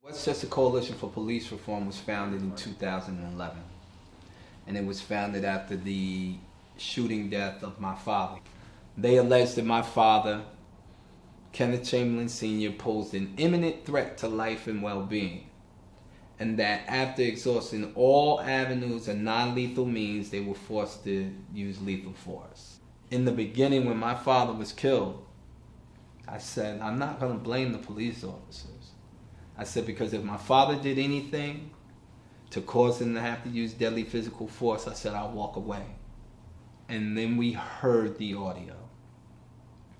Westchester Coalition for Police Reform was founded in 2011, and it was founded after the shooting death of my father. They alleged that my father, Kenneth Chamberlain Sr., posed an imminent threat to life and well-being, and that after exhausting all avenues of non-lethal means, they were forced to use lethal force. In the beginning, when my father was killed, I said, I'm not going to blame the police officers. I said, because if my father did anything to cause him to have to use deadly physical force, I said, I'll walk away. And then we heard the audio.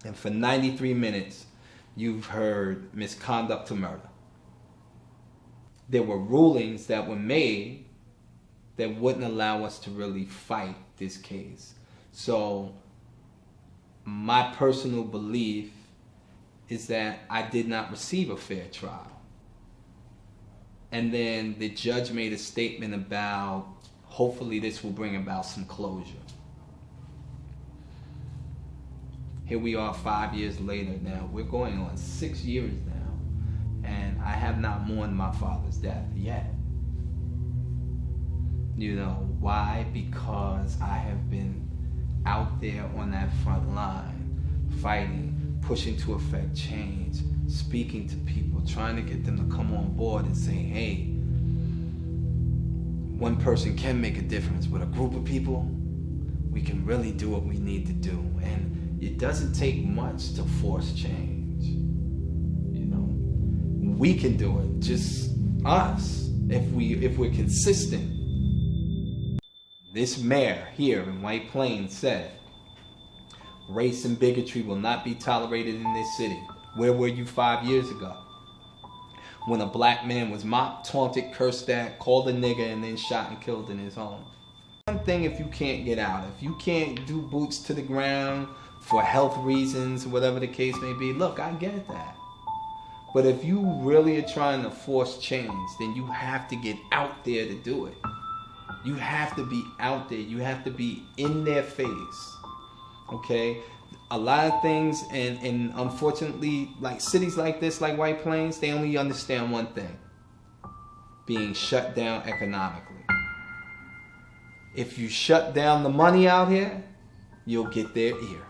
And for 93 minutes, you've heard misconduct to murder. There were rulings that were made that wouldn't allow us to really fight this case. So my personal belief is that I did not receive a fair trial. And then the judge made a statement about, hopefully this will bring about some closure. Here we are 5 years later now. We're going on 6 years now. And I have not mourned my father's death yet. You know, why? Because I have been out there on that front line, fighting, pushing to effect change, speaking to people, trying to get them to come on board and say, hey, one person can make a difference. With a group of people, we can really do what we need to do. And it doesn't take much to force change. You know, we can do it, just us, if we're consistent. This mayor here in White Plains said, race and bigotry will not be tolerated in this city. Where were you 5 years ago? When a black man was mocked, taunted, cursed at, called a nigger, and then shot and killed in his home. One thing, if you can't get out, if you can't do boots to the ground for health reasons, whatever the case may be, look, I get that. But if you really are trying to force change, then you have to get out there to do it. You have to be out there. You have to be in their face. Okay? A lot of things, and unfortunately, like cities like this, like White Plains, they only understand one thing: being shut down economically. If you shut down the money out here, you'll get their ear.